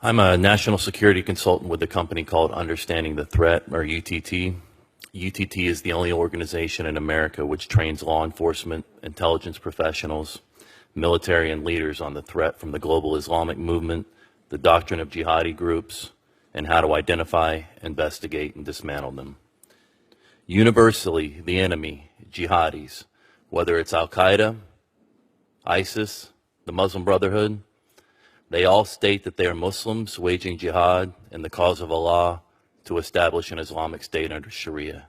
I'm a national security consultant with a company called Understanding the Threat, or UTT. UTT is the only organization in America which trains law enforcement, intelligence professionals, military, and leaders on the threat from the global Islamic movement, the doctrine of jihadi groups, and how to identify, investigate, and dismantle them. Universally, the enemy, jihadis, whether it's Al-Qaeda, ISIS, the Muslim Brotherhood, they all state that they are Muslims waging jihad in the cause of Allah to establish an Islamic state under Sharia.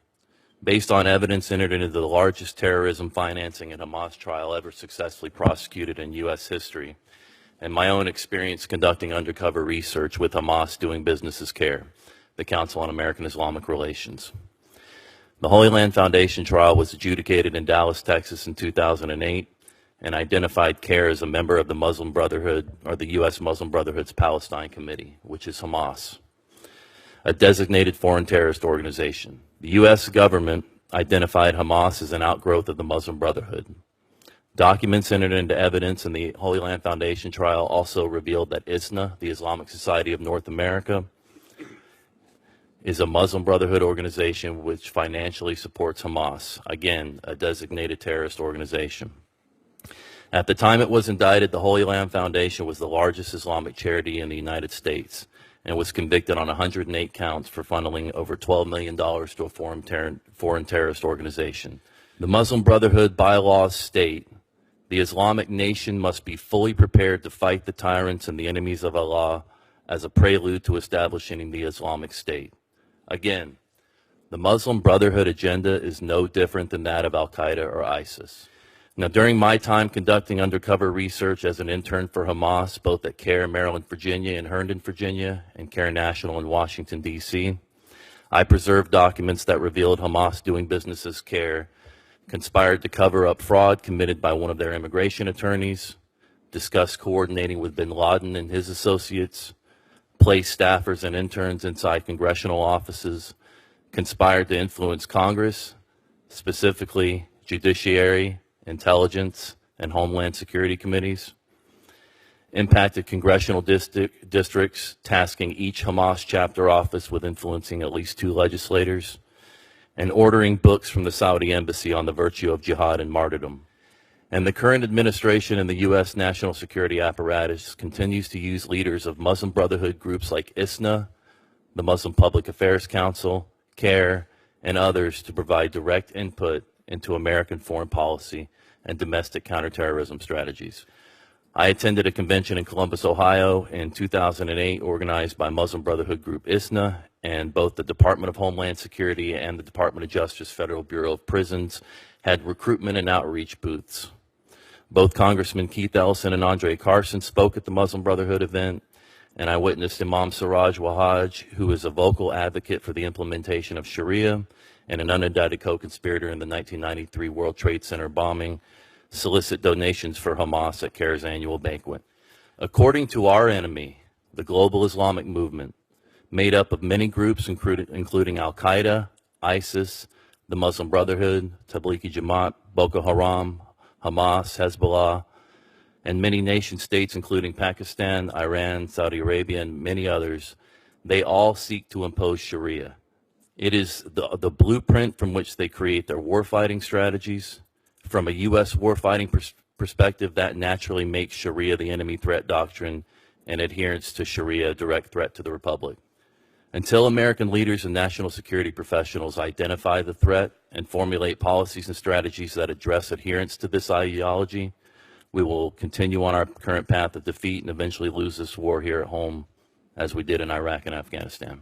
Based on evidence entered into the largest terrorism financing and Hamas trial ever successfully prosecuted in U.S. history, and my own experience conducting undercover research with Hamas doing business as CARE, the Council on American Islamic Relations. The Holy Land Foundation trial was adjudicated in Dallas, Texas in 2008, and identified CARE as a member of the Muslim Brotherhood, or the U.S. Muslim Brotherhood's Palestine Committee, which is Hamas, a designated foreign terrorist organization. The U.S. government identified Hamas as an outgrowth of the Muslim Brotherhood. Documents entered into evidence in the Holy Land Foundation trial also revealed that ISNA, the Islamic Society of North America, is a Muslim Brotherhood organization which financially supports Hamas, again, a designated terrorist organization. At the time it was indicted, the Holy Land Foundation was the largest Islamic charity in the United States and was convicted on 108 counts for funneling over $12 million to a foreign terrorist organization. The Muslim Brotherhood bylaws state, the Islamic nation must be fully prepared to fight the tyrants and the enemies of Allah as a prelude to establishing the Islamic State. Again, the Muslim Brotherhood agenda is no different than that of Al-Qaeda or ISIS. Now, during my time conducting undercover research as an intern for Hamas, both at CARE Maryland, Virginia, and Herndon, Virginia, and CARE National in Washington, D.C., I preserved documents that revealed Hamas doing business as CARE conspired to cover up fraud committed by one of their immigration attorneys, discussed coordinating with bin Laden and his associates, placed staffers and interns inside congressional offices, conspired to influence Congress, specifically Judiciary, Intelligence, and Homeland Security committees, impacted congressional districts, tasking each Hamas chapter office with influencing at least 2 legislators, and ordering books from the Saudi embassy on the virtue of jihad and martyrdom. And the current administration and the U.S. national security apparatus continues to use leaders of Muslim Brotherhood groups like ISNA, the Muslim Public Affairs Council, CARE, and others to provide direct input into American foreign policy and domestic counterterrorism strategies. I attended a convention in Columbus, Ohio in 2008 organized by Muslim Brotherhood group ISNA, and both the Department of Homeland Security and the Department of Justice Federal Bureau of Prisons had recruitment and outreach booths. Both Congressman Keith Ellison and Andre Carson spoke at the Muslim Brotherhood event, and I witnessed Imam Siraj Wahaj, who is a vocal advocate for the implementation of Sharia and an unindicted co-conspirator in the 1993 World Trade Center bombing, solicit donations for Hamas at CARE's annual banquet. According to our enemy, the global Islamic movement, made up of many groups including Al-Qaeda, ISIS, the Muslim Brotherhood, Tablighi Jamaat, Boko Haram, Hamas, Hezbollah, and many nation states including Pakistan, Iran, Saudi Arabia, and many others, they all seek to impose Sharia. It is the blueprint from which they create their warfighting strategies. From a U.S. warfighting perspective, that naturally makes Sharia the enemy threat doctrine and adherence to Sharia a direct threat to the Republic. Until American leaders and national security professionals identify the threat and formulate policies and strategies that address adherence to this ideology, we will continue on our current path of defeat and eventually lose this war here at home, as we did in Iraq and Afghanistan.